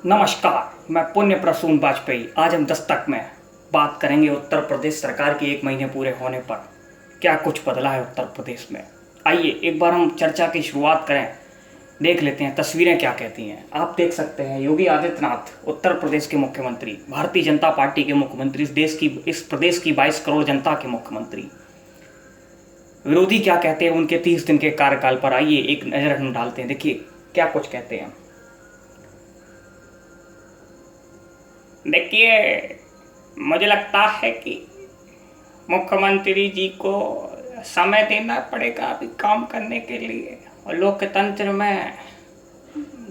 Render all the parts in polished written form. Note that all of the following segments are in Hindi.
नमस्कार, मैं पुण्य प्रसून वाजपेयी। आज हम दस्तक में बात करेंगे उत्तर प्रदेश सरकार के 1 महीने पूरे होने पर क्या कुछ बदला है उत्तर प्रदेश में। आइए एक बार हम चर्चा की शुरुआत करें, देख लेते हैं तस्वीरें क्या कहती हैं। आप देख सकते हैं योगी आदित्यनाथ उत्तर प्रदेश के मुख्यमंत्री, भारतीय जनता पार्टी के मुख्यमंत्री, इस प्रदेश की 22 करोड़ जनता के मुख्यमंत्री। विरोधी क्या कहते हैं उनके 30 दिन के कार्यकाल पर, आइए एक नज़र हम डालते हैं। देखिए क्या कुछ कहते हैं। देखिए, मुझे लगता है कि मुख्यमंत्री जी को समय देना पड़ेगा अभी काम करने के लिए, और लोकतंत्र में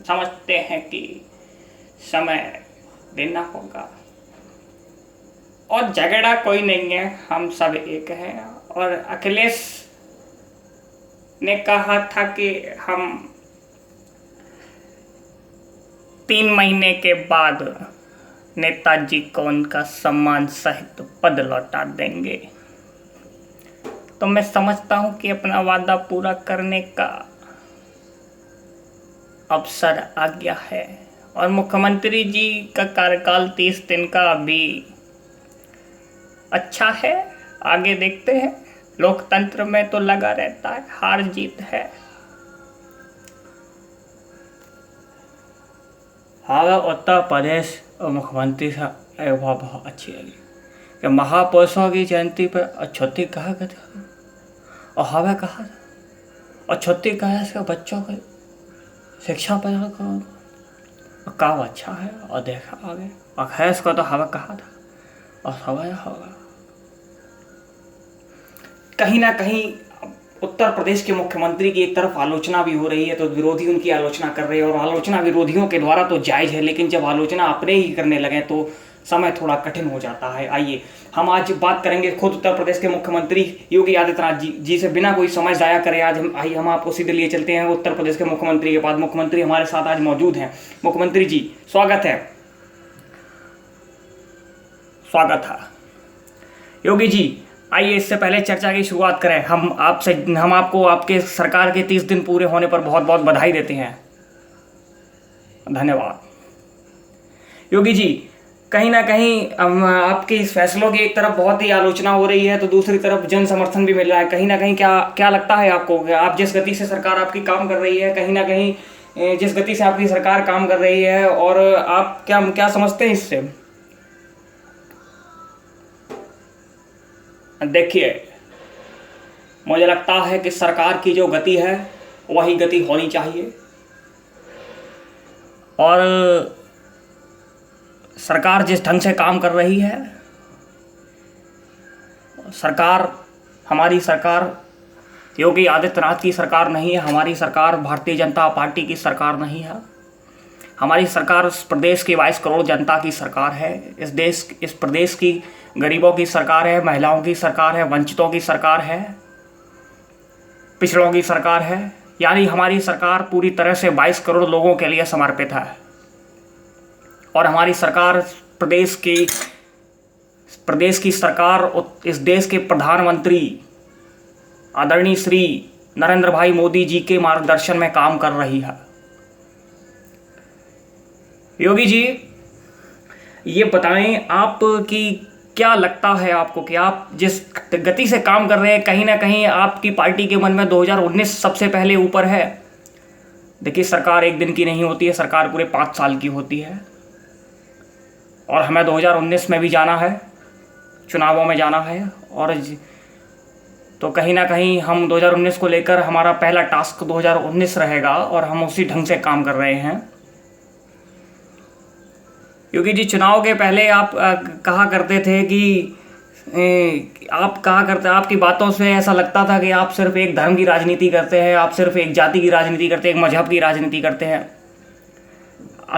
समझते हैं कि समय देना होगा। और झगड़ा कोई नहीं है, हम सब एक हैं। और अखिलेश ने कहा था कि हम 3 महीने के बाद नेताजी को उनका सम्मान सहित पद लौटा देंगे। तो मैं समझता हूं कि अपना वादा पूरा करने का अवसर आ गया है। और मुख्यमंत्री जी का कार्यकाल 30 दिन का अभी अच्छा है, आगे देखते हैं। लोकतंत्र में तो लगा रहता है, हार जीत है। हाँ, उत्तर प्रदेश और मुख्यमंत्री साहब एक बात बहुत अच्छी लगी कि महापुरुषों की जयंती पर अछूती कहा गया था और हमें कहा था अछूती कहा से बच्चों को शिक्षा प्रदान करो, और काम अच्छा है और देखा आगे। और खैस को तो हमें कहा था और समय होगा। कहीं ना कहीं उत्तर प्रदेश के मुख्यमंत्री की एक तरफ आलोचना भी हो रही है तो विरोधी उनकी आलोचना कर रहे हैं, और आलोचना विरोधियों के द्वारा तो जायज़ है, लेकिन जब आलोचना अपने ही करने लगे तो समय थोड़ा कठिन हो जाता है। आइए हम आज बात करेंगे खुद उत्तर प्रदेश के मुख्यमंत्री योगी आदित्यनाथ जी से। बिना कोई समय ज़ाया करे आज हम आपको सीधे लिए चलते हैं उत्तर प्रदेश के मुख्यमंत्री के पास। मुख्यमंत्री हमारे साथ आज मौजूद हैं। मुख्यमंत्री जी, स्वागत है। स्वागत है योगी जी। आइए इससे पहले चर्चा की शुरुआत करें। हम आपको आपके सरकार के 30 दिन पूरे होने पर बहुत बहुत बधाई देते हैं। धन्यवाद। योगी जी, कहीं ना कहीं आपके इस फैसलों की एक तरफ बहुत ही आलोचना हो रही है तो दूसरी तरफ जन समर्थन भी मिल रहा है। कहीं ना कहीं क्या लगता है आपको कि आप जिस गति से सरकार आपकी काम कर रही है, कहीं ना कहीं जिस गति से आपकी सरकार काम कर रही है, और आप क्या समझते हैं इससे? देखिए, मुझे लगता है कि सरकार की जो गति है वही गति होनी चाहिए, और सरकार जिस ढंग से काम कर रही है, हमारी सरकार योगी आदित्यनाथ की सरकार नहीं है, हमारी सरकार भारतीय जनता पार्टी की सरकार नहीं है। हमारी सरकार इस प्रदेश की 22 करोड़ जनता की सरकार है। इस प्रदेश की गरीबों की सरकार है, महिलाओं की सरकार है, वंचितों की सरकार है, पिछड़ों की सरकार है। यानी हमारी सरकार पूरी तरह से 22 करोड़ लोगों के लिए समर्पित है। और हमारी सरकार प्रदेश की सरकार इस देश के प्रधानमंत्री आदरणीय श्री नरेंद्र भाई मोदी जी के मार्गदर्शन में काम कर रही है। योगी जी, ये बताएं आप कि क्या लगता है आपको कि आप जिस गति से काम कर रहे हैं, कहीं ना कहीं आपकी पार्टी के मन में 2019 सबसे पहले ऊपर है। देखिए, सरकार एक दिन की नहीं होती है, सरकार पूरे 5 साल की होती है, और हमें 2019 में भी जाना है, चुनावों में जाना है। और तो कहीं ना कहीं हम 2019 को लेकर हमारा पहला टास्क 2019 रहेगा, और हम उसी ढंग से काम कर रहे हैं। क्योंकि जी, चुनाव के पहले आप कहा करते थे कि आपकी बातों से ऐसा लगता था कि आप सिर्फ एक धर्म की राजनीति करते हैं, आप सिर्फ एक जाति की राजनीति करते हैं, एक मजहब की राजनीति करते हैं।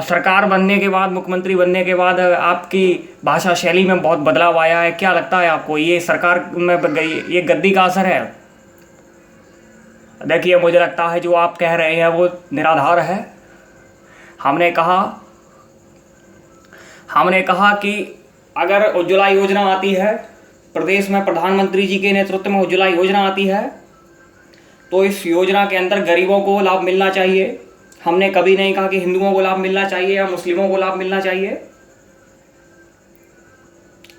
सरकार बनने के बाद, मुख्यमंत्री बनने के बाद आपकी भाषा शैली में बहुत बदलाव आया है। क्या लगता है आपको, ये सरकार में ये गद्दी का असर है? देखिए, मुझे लगता है जो आप कह रहे हैं वो निराधार है। हमने कहा कि अगर उज्ज्वला योजना आती है, प्रदेश में प्रधानमंत्री जी के नेतृत्व में उज्ज्वला योजना आती है, तो इस योजना के अंदर गरीबों को लाभ मिलना चाहिए, हमने कभी नहीं कहा कि हिंदुओं को लाभ मिलना चाहिए या मुस्लिमों को लाभ मिलना चाहिए।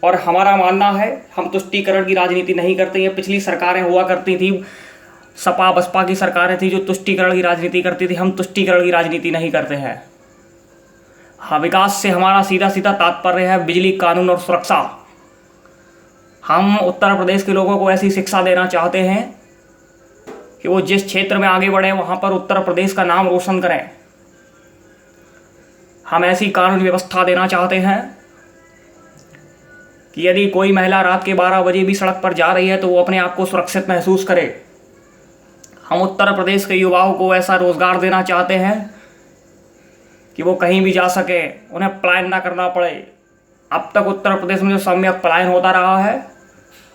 और हमारा मानना है, हम तुष्टीकरण की राजनीति नहीं करते। ये पिछली सरकारें हुआ करती थी, सपा बसपा की सरकारें थी जो तुष्टीकरण की राजनीति करती थी। हम तुष्टीकरण की राजनीति नहीं करते हैं। हाँ, विकास से हमारा सीधा सीधा तात्पर्य है बिजली, कानून और सुरक्षा। हम उत्तर प्रदेश के लोगों को ऐसी शिक्षा देना चाहते हैं कि वो जिस क्षेत्र में आगे बढ़े वहाँ पर उत्तर प्रदेश का नाम रोशन करें। हम ऐसी कानून व्यवस्था देना चाहते हैं कि यदि कोई महिला रात के 12 बजे भी सड़क पर जा रही है तो वो अपने आप को सुरक्षित महसूस करे। हम उत्तर प्रदेश के युवाओं को ऐसा रोजगार देना चाहते हैं कि वो कहीं भी जा सके, उन्हें पलायन ना करना पड़े। अब तक उत्तर प्रदेश में जो सम्यक पलायन होता रहा है,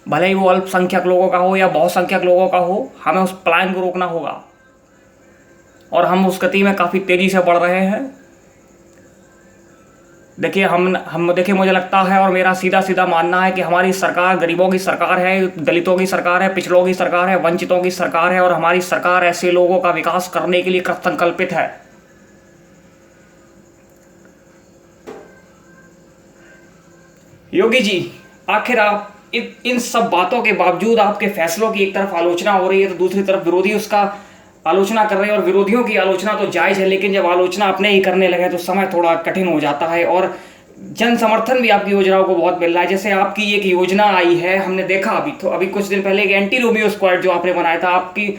भले ही वो अल्पसंख्यक लोगों का हो या बहुसंख्यक लोगों का हो, हमें उस पलायन को रोकना होगा। और हम उस गति में काफ़ी तेज़ी से बढ़ रहे हैं। देखिए मुझे लगता है और मेरा सीधा सीधा मानना है कि हमारी सरकार गरीबों की सरकार है, दलितों की सरकार है, पिछड़ों की सरकार है, वंचितों की सरकार है। और हमारी सरकार ऐसे लोगों का विकास करने के लिए कृतसंकल्पित है। योगी जी, आखिर आप इन सब बातों के बावजूद आपके फैसलों की एक तरफ आलोचना हो रही है तो दूसरी तरफ विरोधी उसका आलोचना कर रहे हैं। और विरोधियों की आलोचना तो जायज़ है, लेकिन जब आलोचना अपने ही करने लगे तो समय थोड़ा कठिन हो जाता है। और जन समर्थन भी आपकी योजनाओं को बहुत मिल रहा है। जैसे आपकी एक योजना आई है, हमने देखा अभी कुछ दिन पहले एक एंटी रोमियो स्क्वाड जो आपने बनाया था, आपकी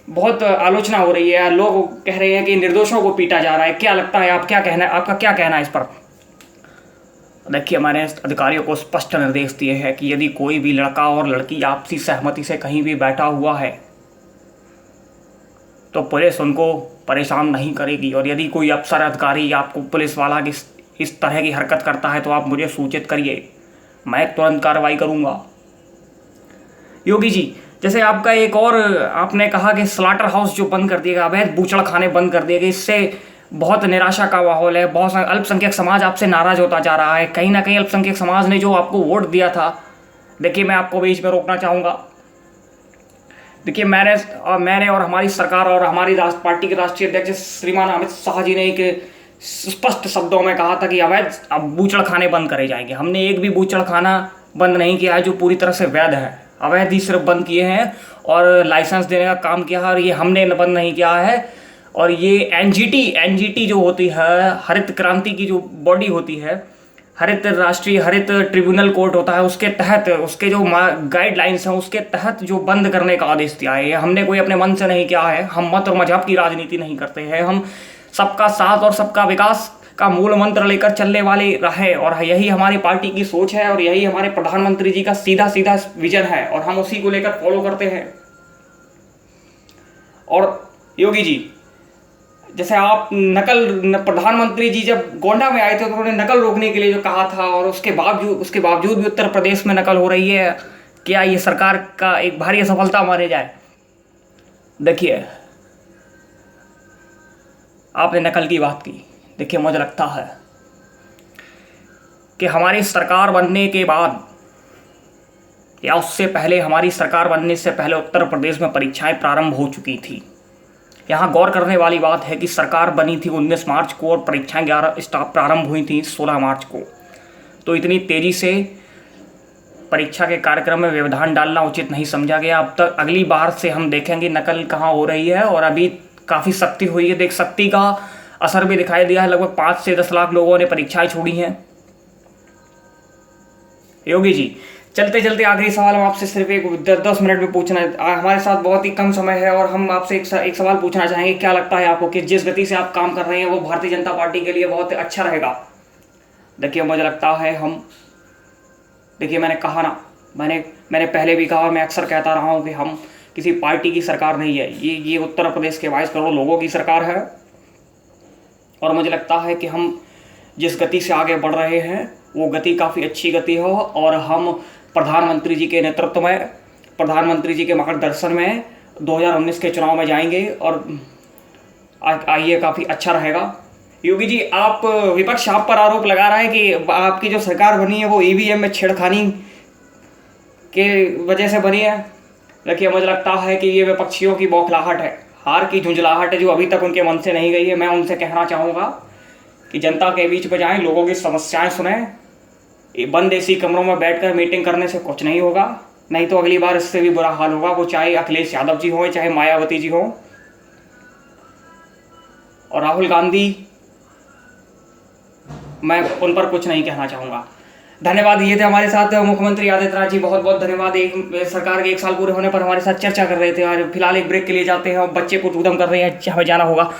बहुत आलोचना हो रही है। लोग कह रहे हैं कि निर्दोषों को पीटा जा रहा है। क्या लगता है, आपका क्या कहना है इस पर? देखिए, हमारे अधिकारियों को स्पष्ट निर्देश दिए हैं कि यदि कोई भी लड़का और लड़की आपसी सहमति से कहीं भी बैठा हुआ है तो पुलिस उनको परेशान नहीं करेगी। और यदि कोई अफसर अधिकारी या आपको पुलिस वाला इस तरह की हरकत करता है तो आप मुझे सूचित करिए, मैं तुरंत कार्रवाई करूंगा। योगी जी, जैसे आपका एक और आपने कहा कि स्लाटर हाउस जो बंद कर दिए गए, अवैध बूचड़खाने बंद कर दिए गए, इससे बहुत निराशा का माहौल है। बहुत सारे अल्पसंख्यक समाज आपसे नाराज होता जा रहा है। कहीं ना कहीं अल्पसंख्यक समाज ने जो आपको वोट दिया था, देखिए मैं आपको बीच में रोकना चाहूँगा। देखिए, मैंने और हमारी सरकार और हमारी पार्टी के राष्ट्रीय अध्यक्ष श्रीमान अमित शाह जी ने एक स्पष्ट शब्दों में कहा था कि अवैध बूचड़खाने बंद करे जाएंगे। हमने एक भी बूचड़खाना बंद नहीं किया है जो पूरी तरह से वैध है। अवैध ही सिर्फ बंद किए हैं और लाइसेंस देने का काम किया है, और ये हमने बंद नहीं किया है। और ये एनजीटी जो होती है, हरित क्रांति की जो बॉडी होती है, राष्ट्रीय हरित ट्रिब्यूनल कोर्ट होता है, उसके तहत उसके जो गाइडलाइंस हैं उसके तहत जो बंद करने का आदेश दिया है। हमने कोई अपने मन से नहीं किया है। हम मत और मजहब की राजनीति नहीं करते हैं। हम सबका साथ और सबका विकास का मूल मंत्र लेकर चलने वाले रहे, और यही हमारी पार्टी की सोच है और यही हमारे प्रधानमंत्री जी का सीधा सीधा विजन है, और हम उसी को लेकर फॉलो करते हैं। और योगी जी, जैसे आप प्रधानमंत्री जी जब गोंडा में आए थे तो उन्होंने नकल रोकने के लिए जो कहा था, और उसके बावजूद भी उत्तर प्रदेश में नकल हो रही है। क्या ये सरकार का एक भारी असफलता माने जाए? देखिए, आपने नकल की बात की। देखिए, मुझे लगता है कि हमारी सरकार बनने के बाद या उससे पहले, हमारी सरकार बनने से पहले उत्तर प्रदेश में परीक्षाएं प्रारंभ हो चुकी थी। यहाँ गौर करने वाली बात है कि सरकार बनी थी 19 मार्च को और परीक्षाएं प्रारंभ हुई थी 16 मार्च को। तो इतनी तेज़ी से परीक्षा के कार्यक्रम में व्यवधान डालना उचित नहीं समझा गया। अब तक अगली बार से हम देखेंगे नकल कहाँ हो रही है। और अभी काफ़ी सख्ती हुई है, सख्ती का असर भी दिखाई दिया है। लगभग 5 से 10 लाख लोगों ने परीक्षाएं छोड़ी हैं। योगी जी, चलते चलते आखिरी सवाल हम आपसे सिर्फ एक 10 मिनट में पूछना है। हमारे साथ बहुत ही कम समय है और हम आपसे एक सवाल पूछना चाहेंगे। क्या लगता है आपको कि जिस गति से आप काम कर रहे हैं वो भारतीय जनता पार्टी के लिए बहुत अच्छा रहेगा? देखिए, मुझे लगता है मैंने कहा ना, मैंने पहले भी कहा और मैं अक्सर कहता रहा हूँ कि हम किसी पार्टी की सरकार नहीं है। ये उत्तर प्रदेश के 22 करोड़ लोगों की सरकार है। और मुझे लगता है कि हम जिस गति से आगे बढ़ रहे हैं वो गति काफ़ी अच्छी गति हो, और हम प्रधानमंत्री जी के नेतृत्व में, प्रधानमंत्री जी के मार्गदर्शन में 2019 के चुनाव में जाएंगे और आइए काफ़ी अच्छा रहेगा। योगी जी, विपक्ष आप पर आरोप लगा रहा है कि आपकी जो सरकार बनी है वो ईवीएम में छेड़खानी के वजह से बनी है। देखिए, मुझे लगता है कि ये विपक्षियों की बौखलाहट है। हार की झुंझलाहट है जो अभी तक उनके मन से नहीं गई है। मैं उनसे कहना चाहूँगा कि जनता के बीच में जाएं, लोगों की समस्याएं सुनें। ये बंद एसी कमरों में बैठकर मीटिंग करने से कुछ नहीं होगा, नहीं तो अगली बार इससे भी बुरा हाल होगा, वो चाहे अखिलेश यादव जी हों चाहे मायावती जी हों। और राहुल गांधी, मैं उन पर कुछ नहीं कहना चाहूँगा। धन्यवाद। ये थे हमारे साथ मुख्यमंत्री आदित्यनाथ जी, बहुत बहुत धन्यवाद। एक सरकार के 1 साल पूरे होने पर हमारे साथ चर्चा कर रहे थे। और फिलहाल एक ब्रेक के लिए जाते हैं और बच्चे को ऊधम कर रहे हैं, हमें जाना होगा।